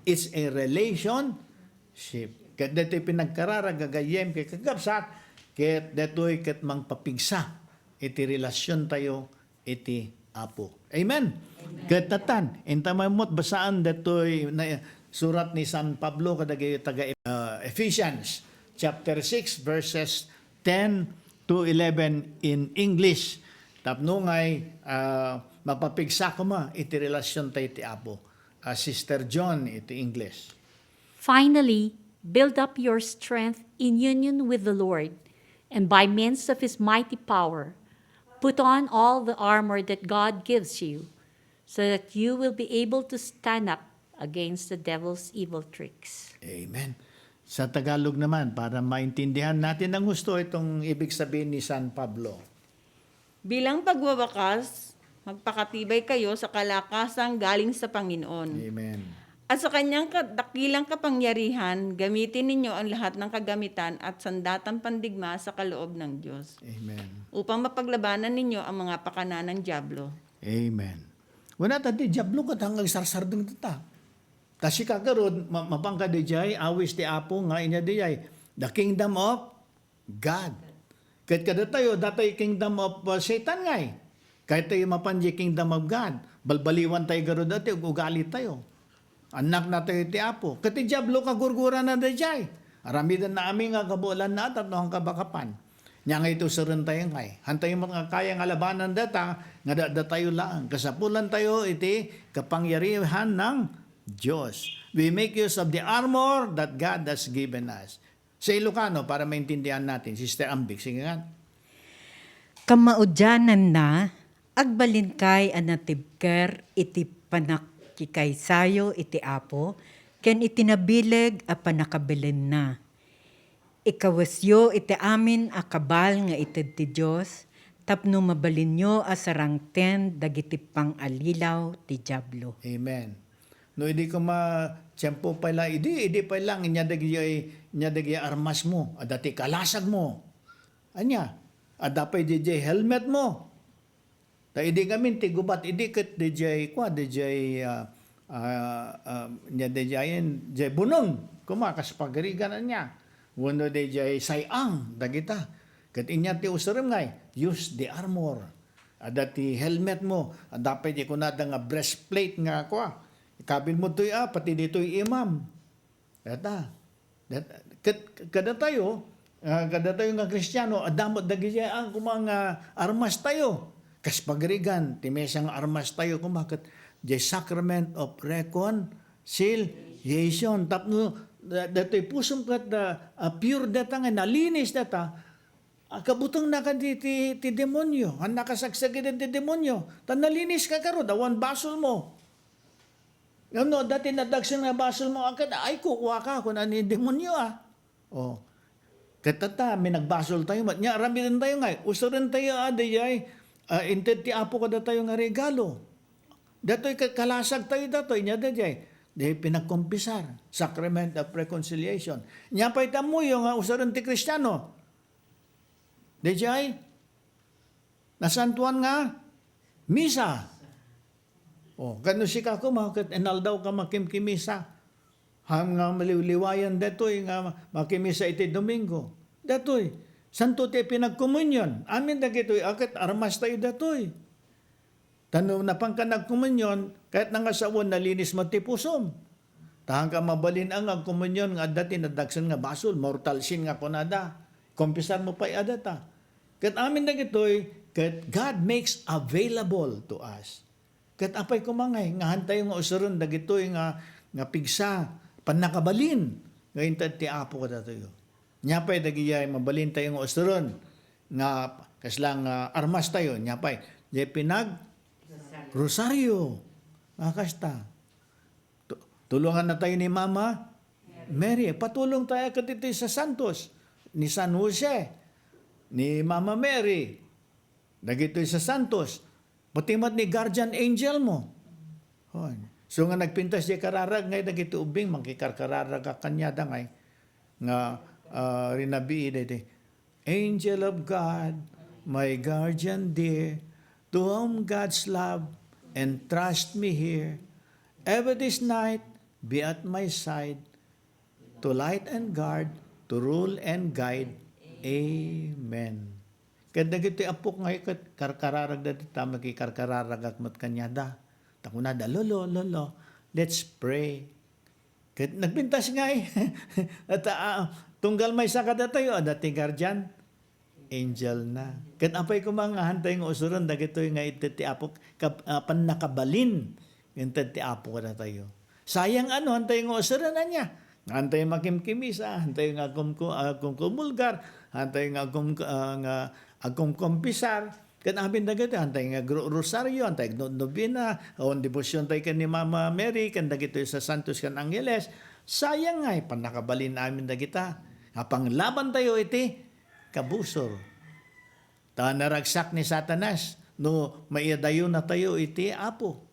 It's a relationship. Kat dito pinagkararag gagayem kay kagapsat, kat dito'y kat mangpapigsa, iti relasyon tayo, iti Apo. Amen? Kat tatan, intamamot basaan dito'y surat ni San Pablo kadagay taga Ephesians chapter 6 verses 10 to 11 in English. Tapno ngay mapapigsa ko iti relasyon tayo iti Apo. Sister John iti English. Finally, build up your strength in union with the Lord, and by means of his mighty power, put on all the armor that God gives you, so that you will be able to stand up against the devil's evil tricks. Amen. Sa Tagalog naman, para maintindihan natin ang gusto itong ibig sabihin ni San Pablo. Bilang pagwawakas, magpakatibay kayo sa kalakasang galing sa Panginoon. Amen. At sa kanyang dakilang kapangyarihan, gamitin ninyo ang lahat ng kagamitan at sandatang pandigma sa kaloob ng Diyos, Amen. upang mapaglabanan ninyo ang mga pakana ng dyablo. Amen. Wala tati, diablo ka hanggang sarsardong tata. Kasi kagarod, mapangka di jay, awis ti Apo nga inya di jay, the kingdom of God. Kahit kada tayo, datay kingdom of Satan ngay. Kahit tayo mapanji kingdom of God, balbaliwan tayo garod dati, ugali tayo. Anak na tayo ti Apo. Kati diablo ka gurgura na di jay. Aramidan na aming nga kabulan na at noong kabakapan. Nya nga ito saran tayo ngay. Hantay mo nga kaya nga labanan data, nga tayo lang. Kasapulan tayo iti kapangyarihan ng Diyos. We make use of the armor that God has given us. Sa Ilocano, para maintindihan natin, Sister Ambik, sige nga. Kamaudyanan na, agbalin kay anatibker iti panakikaysayo iti Apo, ken itinabileg a panakabilin na. Ikawasyo iti amin a kabal nga ited ti Diyos, tapno mabalinyo a sarangten dagiti pang alilaw ti dyablo. Amen. No, hindi ko tiyempo pa lang, hindi pa lang, inya dagi armas mo, adati kalasag mo. Anya, adapay DJ helmet mo. Ta hindi kami tigubat, hindi kat DJ nya DJ bunong, kumakas pagarigan niya. Wano DJ sayang, dagita. Kat inya ti usaram ngay, use the armor. Adati helmet mo, adapay di ko na nga breastplate nga kwa. Ikabil mo to'y pati dito'y imam. Data. kada tayo nga Kristiyano, adamot dagiti ang mga armas tayo. Kas pagrigan, timesang armas tayo kumakat, the sacrament of reconciliation. Tapno, dato'y pusong kat pure data nga, nalinis data, kabutang na ka ti demonyo, ang nakasagsagin ti demonyo, tan nalinis ka karo, dawan basol mo. Ano, dati nadagsan nga basol mo, ay kukuha ka kung ano yung demonyo Oh. Katata, may nagbasol tayo, nya rami din tayo nga, uso rin tayo adayay, inted ti apo ka tayo nga regalo. Dato'y kalasag tayo dato'y, nya dadayay, di pinagkumpisar, sacrament of reconciliation. Nya pa'y tamo yung uso rin ti Kristiyano. Dadayay, nasantuan nga, misa. Kano si kako, makit enal daw ka makimkimisa. Ham nga maliwliwayan datoy nga makimisa iti Domingo. Datoy, santo ti pinagkomunyon. Amin dagitoy, akit armas tayo datoy. Tano na pang ka nagkomunyon, kahit nangasawon nalinis mo ti pusom. Tahang ka mabalin ang agkomunyon nga dati nadagsan nga basol, mortal sin nga kunada. Kompisan mo pa adata. Kat amin dagitoy, kat God makes available to us. Kat apay kumangay, nga hantay nga usuron dagitoy nga pigsa, panakabalin. Ngayon ti apo ka datoy. Nyapay dagiyay mabalin tayo nga usuron nga kaslang armas tayo. Nyapay, di pinag rosaryo. Nga kasta. Tulungan na tayo ni Mama Mary. Patulong tayo katito sa Santos. Ni San Jose. Ni Mama Mary. Dagitoy sa Santos. Patimat ni guardian angel mo. So nga nagpintas di kararag ngay dagito ubing mangkikarkararag ka kanyada ngay nga rinabi ide. Angel of God, my guardian dear, to whom God's love and trust me here, ever this night be at my side, to light and guard, to rule and guide. Amen. Kada giti apok ngay kat karkararag dati tama ki karkararag at mat kanyada. Takunada lolo let's pray. Kat nagpintas ngay at tunggal may sakada tayo dati guardian angel na. Kat apay ko mga hantay ng usuron dagitoy nga itati apok pan nakabalin ngintad ti apo ka tayo. Sayang hantay ng usuron na niya. Hantay makimkimisa, hantay nga kumulgar, hantay nga agong kompisar, kan abin dagiti, hantay nga rosaryo, hantay nobina, on debosyon tayo kan ni Mama Mary, kan dagito sa Santos kan Angeles, sayang nga, panakabalin namin dagita, apang laban tayo iti, kabusor. Ta naragsak ni Satanas, no maiadayo na tayo iti apo.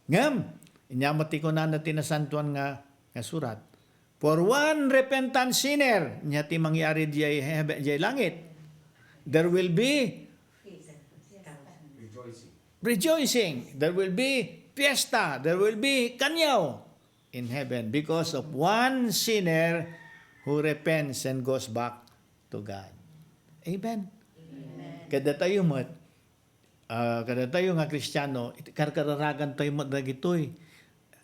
Ngam, inyamati ko na natin na santuan nga surat. For one repentant sinner, nyati mangyari jay langit, there will be rejoicing. There will be fiesta. There will be kanyaw in heaven because of one sinner who repents and goes back to God. Amen. Kada tayo nga Kristiyano, karkararagan tayo dagitoy.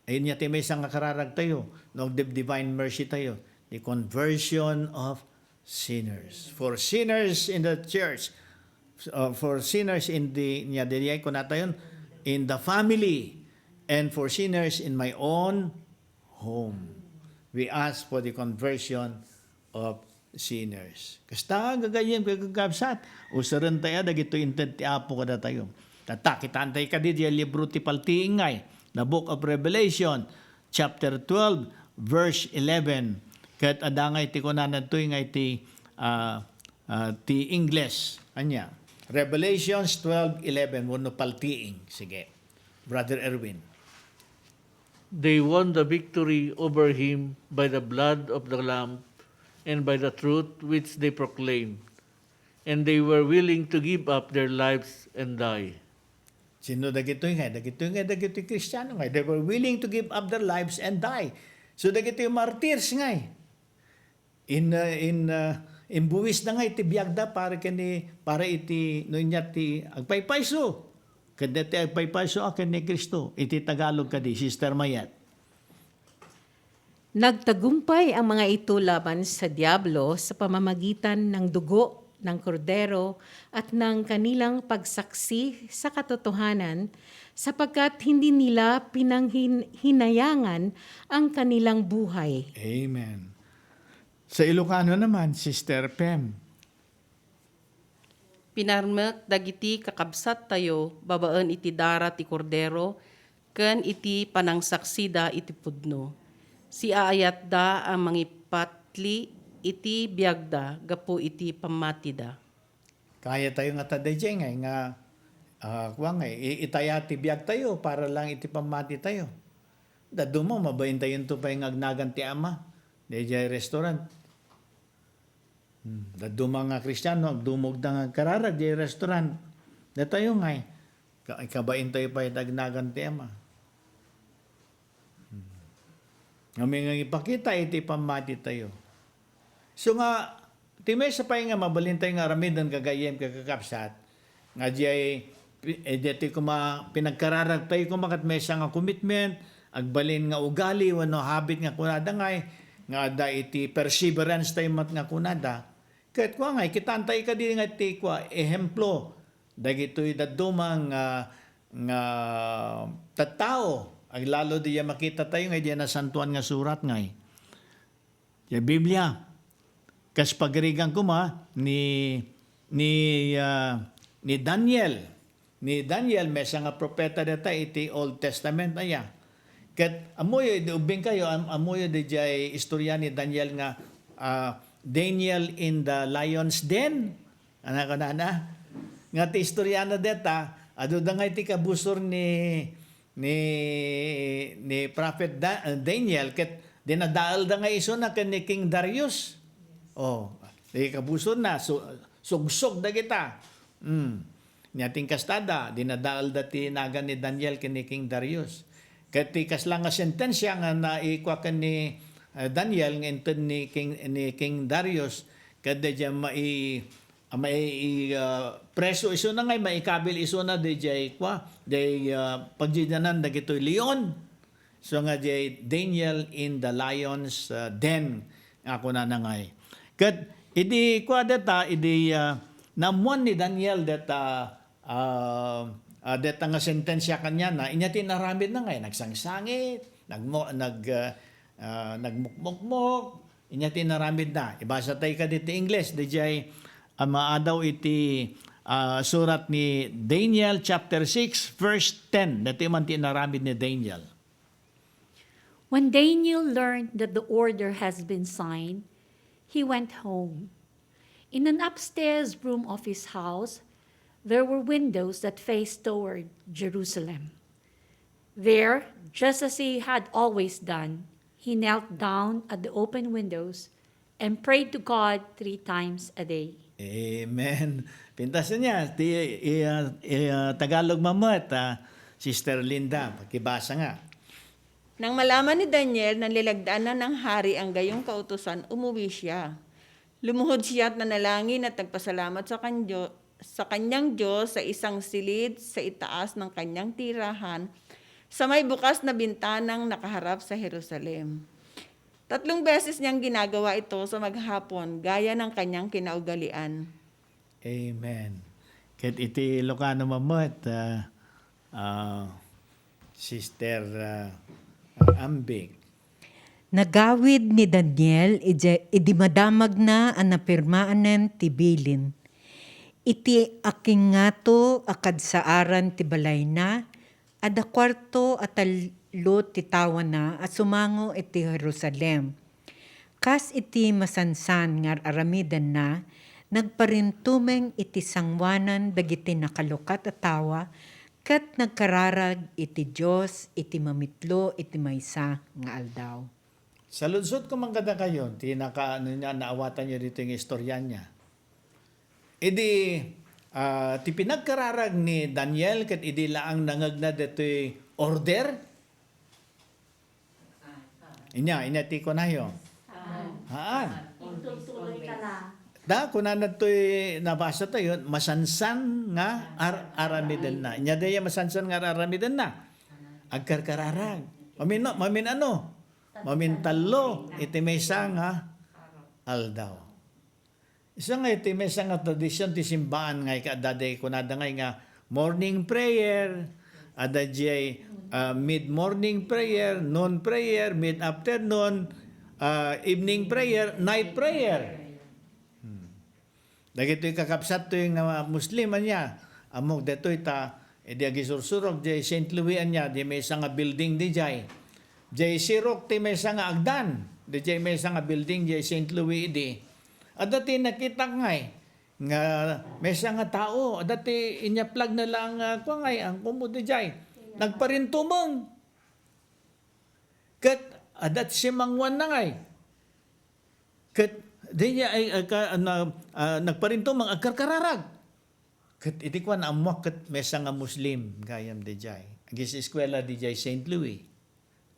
Ayun niya may isang kararag tayo, no divine mercy tayo, the conversion of sinners. For sinners in the church, for sinners in the in the family, and for sinners in my own home. We ask for the conversion of sinners. Kasta gagayem kagabsat, usaran tayo dagito inted ti apo kada tayo. Tatakitan tayo kadi di libro ti paltiingay. The book of Revelation, chapter 12, verse 11. Kahit adangay ti kunanan to ngay ti English. Anya. Revelations 12:11. Wano paltiing. Sige. Brother Erwin. They won the victory over him by the blood of the Lamb and by the truth which they proclaimed. And they were willing to give up their lives and die. Sino dagitoy Kristiyano nga. They were willing to give up their lives and die. So dagitoy martyrs nga. In buwis na nga iti biyagda para iti no inya ti agpaypayso. Kada ti agpaypayso aken ni Kristo. Iti Tagalog kadi Sister Mayat. Nagtagumpay ang mga ito laban sa Diablo sa pamamagitan ng dugo ng kordero at ng kanilang pagsaksi sa katotohanan, sapagkat hindi nila pinanghinayangan ang kanilang buhay. Amen. Sa Ilocano naman, Sister Pem. Pinarmek dagiti kakabsat tayo, babaan iti dara ti kordero, ken iti panangsaksida iti pudno. Si aayat da ang mangipatli iti biyagda, gapo iti pamatida. Kaya tayo nga taday nga kuwa nga, itaya ti biag tayo para lang iti pamati tayo. Dado mo, mabayin tayo to pa yung agnagan ti ama. Dejay restaurant. Dado mga Kristiyano, agdumog na nga kararag, di restaurant. Da tayo nga, ikabain tayo pa yung agnagan ti ama. Kami nga ipakita, iti pamati tayo. So nga, timay sa pa nga mabalin tayo nga ramidan kagayem kakakapsat. Nga diyay, dito pinagkararag tayo kumakat may isang commitment, agbalin nga ugali, wano habit nga kunada nga da iti perseverance tayo mat nga kunada. Kahit kwa nga, kitantay ka din nga iti kwa, ehemplo, dagito'y dadumang nga tattao, ay lalo diya makita tayo nga diya na santuan nga surat nga. Yung Biblia, kas pagrigang kuma ni Daniel. Ni Daniel, may nga propeta data iti Old Testament na ya. Kat amoy, ubing kayo, amoy di jay istorya ni Daniel nga Daniel in the lion's den. Anak ko na. Nga ti istorya na deta, ado da nga iti kabusor ni Prophet Daniel, kat dinadaal da nga iso na ni King Darius. Oh, di kabusor na, sugsog da kita. Niyating kastada, dinadaal dati nagan ni Daniel kini King Darius. Katikas lang nga sentensya nga naikwa ka ni Daniel ngintun ni King Darius, kada dya preso iso na ngay, maikabil iso na di jay kwa, di pagjidanan da gito'y leon. So nga jay Daniel in the lion's den, ako na ngay. Kat, idi kwa data, idi namuan ni Daniel data, deta nga sentensya kanya na inya tinaramid na ngay nagsangsangit nagmukmukmok inya tinaramid na ibasa tay ka dito English DJ maadaw iti surat ni Daniel chapter 6 verse 10 dati man tinaramid ni Daniel. When Daniel learned that the order has been signed, he went home. In an upstairs room of his house, there were windows that faced toward Jerusalem. There, just as he had always done, he knelt down at the open windows and prayed to God 3 times a day. Amen. Pintasan niya, Tagalog mamot, Sister Linda, pakibasa nga. Nang malaman ni Daniel na nilagdaan na ng hari ang gayong kautusan, umuwi siya. Lumuhod siya at nanalangin at nagpasalamat sa kanyang Diyos sa isang silid sa itaas ng kanyang tirahan sa may bukas na bintanang nakaharap sa Jerusalem. 3 beses niyang ginagawa ito sa maghapon, gaya ng kanyang kinaugalian. Amen. Kahit iti Ilocano mamot, Sister Ambing. Nagawid ni Daniel, idi madamag na ang napirmaanen ti bilin. Iti aking ngato akad saaran ti balay na, ada kwarto at talo ti tawa na at sumango iti Jerusalem. Kas iti masansan ngar aramidan na, nagparintumeng iti sangwanan dagiti nakalukat at tawa, kat nagkararag iti Diyos, iti mamitlo, iti maysa nga aldaw. Sa lunsod ko man kada kayo, naawatan nyo dito yung istorya niya. Idi, ti pinagkararag ni Daniel, kat idi laang nangagna dito'y order. Inya ti ko na yun. Haan. Tutuloy ka lang. Da, kunan to'y nabasa tayo, masansan nga aramidan na. Inya daya masansan nga aramidan na. Agkarkararag. Mamin ano? mamintalo iti maysa nga aldaw. Isa nga iti maysa nga tradisyon ti simbahan nga ikadaday kunada nga morning prayer, adajay mid-morning prayer, noon prayer, mid-afternoon, evening prayer, night prayer. Dagitoy kakapsat to yung Muslim niya. Amog detoy ta edi agisursurog jay St. Louis niya di may nga building di jay. Jay Sirok ti may nga agdan. Di jay may nga building jay St. Louis di. Adati nakita ngay nga may nga tao. Adati inyaplag na lang ko ngay ang kumo di jay. Nagparintumong. Kat adat si mangwan na ngay. Kat di niya ay nagparintumong agkarkararag. Kat itikwan amwak kat mesa nga Muslim gayam di jay. Agis eskwela di jay St. Louis.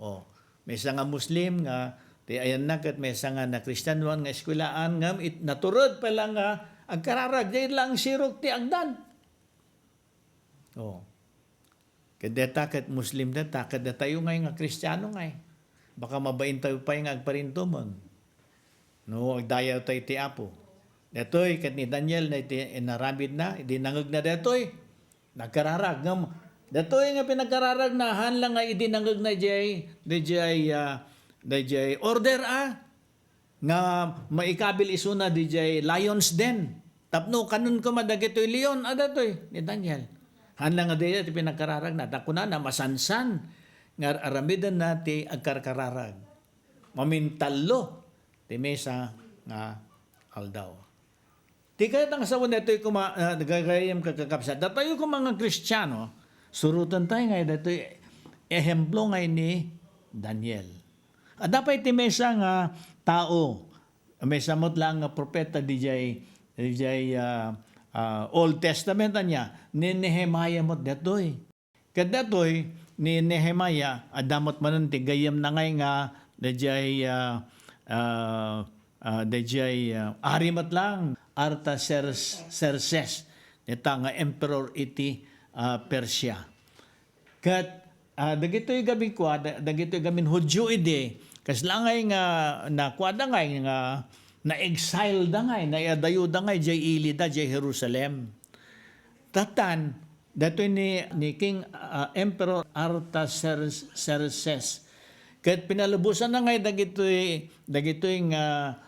O, mesa nga Muslim nga di ayan na kat mesa nga na Kristiyanuan nga eskwelaan ngam naturod pa lang nga agkararag jay lang sirok ti agdan. O. Kadeta kat Muslim deta kat tayo ngay nga Kristiyano ngay. Baka mabain tayo pa yung agparintumon. No, agdayaw tayo ti Apo. Detoy, kat ni Daniel na iti inaramid na, idinangag na detoy. Nagkararag. Detoy nga pinagkararag na, hanlang nga idinangag na jay order nga maikabil isuna di jay Lions Den. Tapno, kanun ko madagitoy leon, detoy, ni Daniel. Hanlang nga di pinagkararag na, takuna na masansan, nga aramidan na ti agkarkararag. Mamintalo, ti mesa nga aldaw. Ti kahit ang asawa na ito'y nagagayam kakakapsat. Datayo ko mga Kristiyano, surutan tayo ngayon, dato'y ehemplo ngayon ni Daniel. At dapat ti mesa nga tao, may samot lang nga propeta di jay Old Testament niya, ni Nehemiah mot datoy. Kadatoy ni Nehemiah, adamot manon ti gayam na ngay nga arimat lang Artaxerxes ita nga emperor iti Persia. Kat dagitoy gabi kwa dagitoy gamin Hudyo ide kas langay nga nakwada ngay nga na exile da ngay na adayo da ngay jay ilida jay Jerusalem. Tatan datoy ni King Emperor Artaxerxes. Kat pinalubusan na ngay dagitoy nga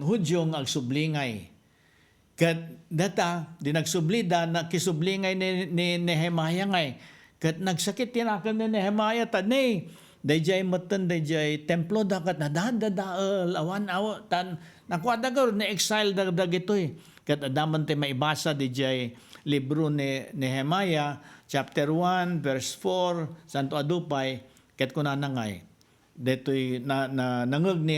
Hudyo nga agsublingay. Kat data di nagsublida nakisublingay ni Nehemiah ngay. Kat nagsakit tinakan ni Nehemiah tani dayjay matan dayjay templo dakat nadadadaal awan tan nakwada garo ni exile dagitoy. Kat adaman ti maibasa dayjay libro ni Nehemiah chapter 1 verse 4 santo adupay. Ket kuna nangay detoy nangeg ni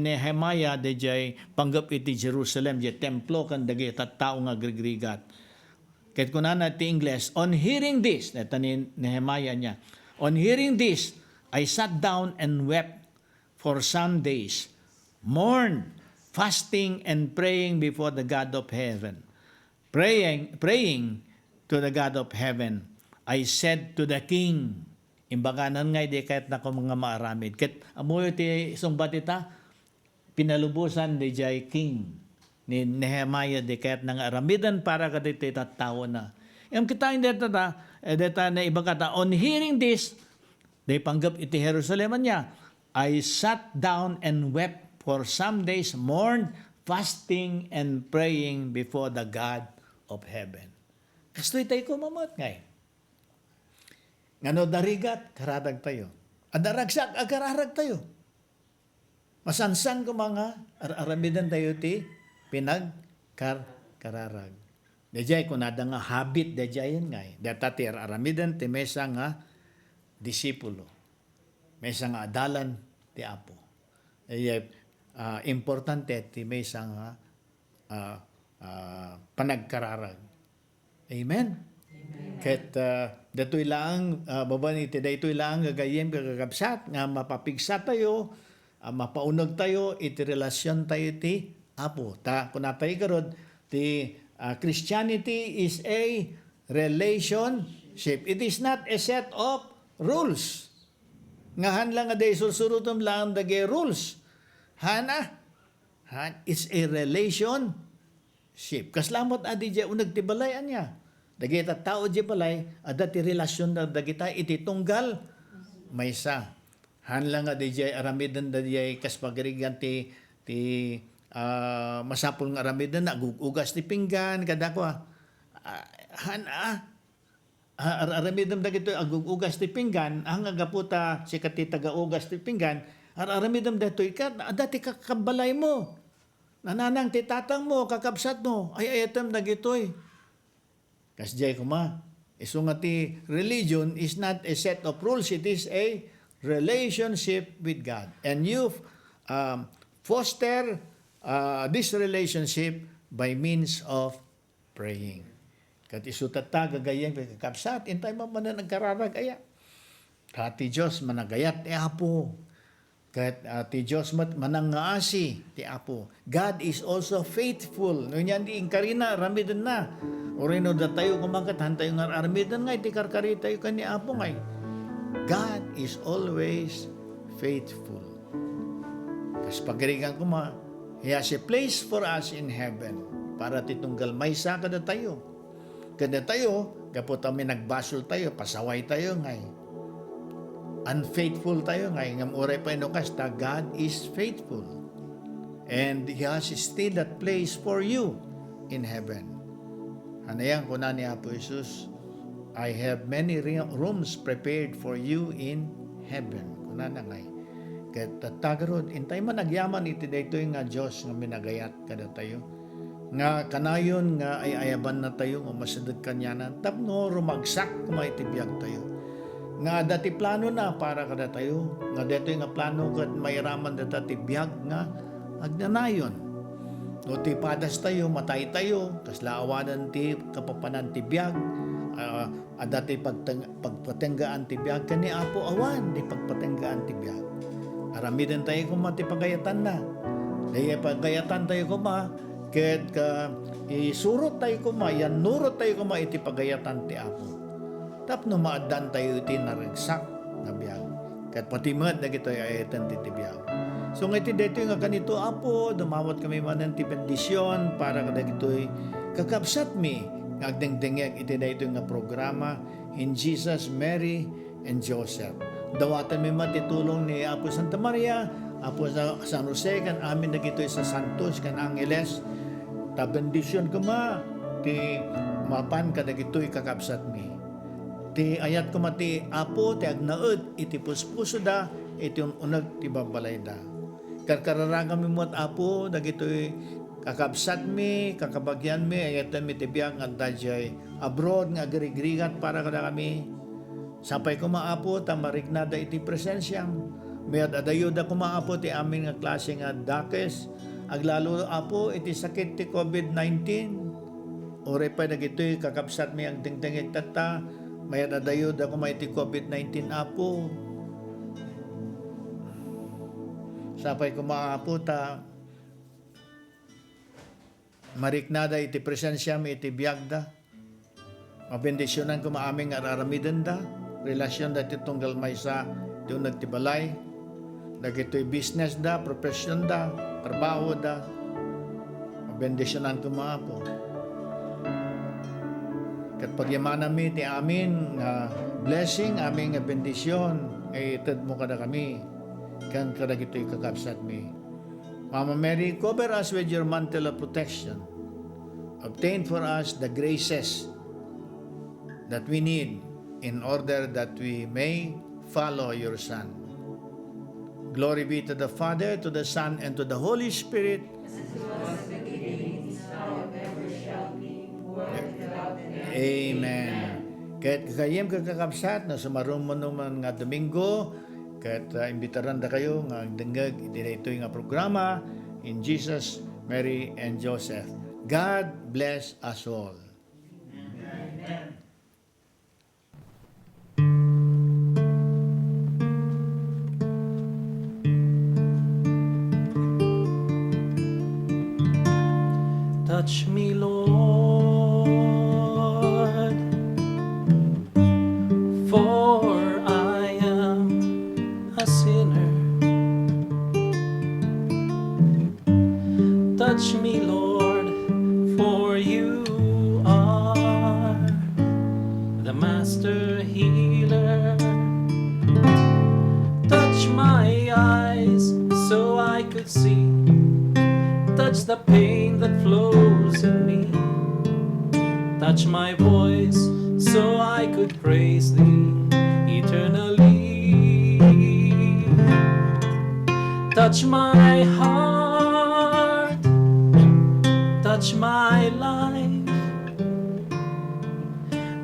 Nehemiah dejay panggap iti Jerusalem je templo kan dagiti tattao nga grigrigat. Ket kuna na ti English, on hearing this, deta ni Nehemiah niya, on hearing this, I sat down and wept for some days, mourned, fasting and praying before the God of heaven. Praying to the God of heaven, I said to the king, imbaganan nga di kahit na ko mga maaramid. Ket amoy ti sumbat ita, pinalubusan di jay king ni Nehemiah di kahit nang aramidan para ka dito tattawa na. Yung kita hindi deta na ibang kata, on hearing this, di panggap iti Jerusalem niya, I sat down and wept for some days, mourned, fasting and praying before the God of heaven. Kastoy tayo kumamot ngay. Ngano darigat, kararag tayo. Adaragsak, akararag tayo. Masansan ko mga aramidan tayo ti pinagkararag. Dejay kung nada nga habit dejay yan ngay. Data ti aramidan ti mesa nga disipulo. Mesa nga adalan ti Apo. Importante ti mesa nga panagkararag. Amen? Ket datoy lang babani ti daytoy lang gagayem kakabsat nga mapapigsa tayo, mapaunog tayo iti relasyon tayo ti Apo. Ta kunapay karod ti Christianity is a relationship. It is not a set of rules. Ngahan lang nga day susurutom lang dagay rules. It's a relationship. Kaslamot adi dya unag tibalay anya. Dagay ta tao dya balay, ada ti relasyon na dagita iti tunggal. Maysa. Han lang nga di dya aramidan da dya kaspagarigan ti masapul nga aramidan na gugugas ti pinggan kadakwa. Aramidam da gito agugugas ti pinggan ang agaputa si kati taga-ugas ti pinggan aramidam da ito dati kakabalay mo nananang ti tatang mo kakabsat mo ay ayatam da gito'y kasjay kuma iso nga ti religion is not a set of rules, it is a relationship with God, and you foster this relationship by means of praying. Kat isutata gagayang kakabsat, intay mo man na nagkararag aya. Kati Diyos managayat ti Apo. Kat ti Diyos manangaasi ti Apo. God is also faithful. No yan di inkarina, ramidan na. Orino da tayo kumakat, hantayo nga ramidan nga, iti karkari tayo ka ni Apo ngay. God is always faithful. Kas pagarigan ko He has a place for us in heaven. Para titunggal may sa kada tayo. Kada tayo, kapot kami nagbasol tayo, pasaway tayo ngay. Unfaithful tayo ngay. Ngam oray pa inukas, God is faithful. And He has still that place for you in heaven. Hanayan ko na ni Apo Jesus, I have many rooms prepared for you in heaven. Kuna na ngay. Kaya tatagarod, intay man nagyaman iti daytoy nga Diyos nga minagayat kada tayo. Nga kanayon nga ay ayaban na tayo o masadad kanyanan tapno rumagsak kumaitibiyag tayo nga dati plano na para kada tayo nga dito nga plano kat mayraman data tibiyag nga agnanayon no ti padas tayo matay tayo kaslaawanan ti kapapanan tibiyag adati pagpatenggaan tibiyag kani Apo awan di pagpatenggaan tibiyag aramidan tayo kumati pagayatan na dahil pagayatan tayo ket isurot tayo yan nurot tayo iti pagayatan ti Apo. Tapno maadan tayo iti naragsak na biyag. Ket pati met na gito'y ayatan ti biyag. So nga iti dito nga ganito Apo, dumawat kami manan ti bendisyon para kada gito'y kakabsat mi. Agdengdengeg iti dito nga programa in Jesus, Mary, and Joseph. Dawatan mi matitulong ni Apo Santa Maria, Apo sa San Jose, kan amin na gito'y sa Santos, kan Angeles, ta bendisyon ti mapan kada gito'y kakabsat mi. Ti ayat ti Apo ti agnaed iti puspuso da iti unag ti babalay da. Karkararanga mi mo't Apo dagito'y kakabsat mi, kakabagyan mi, ayatan mi ti biyak nga dajay abroad nga agrigrigat para kada kami. Sapay Apo ta marignada iti presensyam. Mayad adayo da Apo ti amin nga klase nga dakes. Aglalo Apo iti sakit ti COVID-19. Ore pa dagitoy kakabsat mi ang tingtingig tata. Mayad adayo da iti COVID-19 Apo. Sapay Apo ta mariknada iti presensya mi iti biyagda. Mabendisyonan aming araramidan da. Relasyon da iti tunggal maysa ti unag ti balay. Dagitoy business da, profession da, trabaho da. Mabendisyonan Apo. Kat pagyamanan mi ti amin nga blessing, aming nga bendisyon, ay ited mo kada kami. Kan kada gito'y kakabsat mi. Mama Mary, cover us with your mantle of protection. Obtain for us the graces that we need in order that we may follow your Son. Glory be to the Father, to the Son, and to the Holy Spirit. Amen. Kahit kayem kakakabsat na sumarum mo naman nga Domingo, kahit imbitaran da kayo nga dengeg ito nga programa in Jesus, Mary, and Joseph. God bless us all. Amen. Touch me, Lord, for I am Touch my voice so I could praise thee eternally. Touch my heart, touch my life,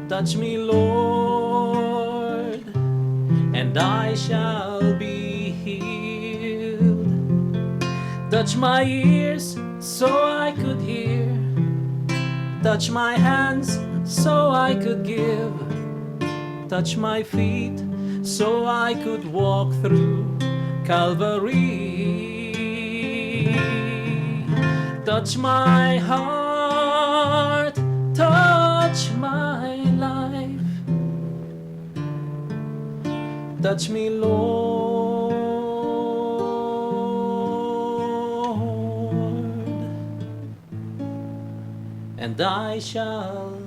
touch me, Lord, and I shall be healed. Touch my ears so I could hear, touch my hands so I could give, touch my feet so I could walk through Calvary. Touch my heart, touch my life, touch me, Lord, and I shall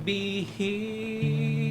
be healed.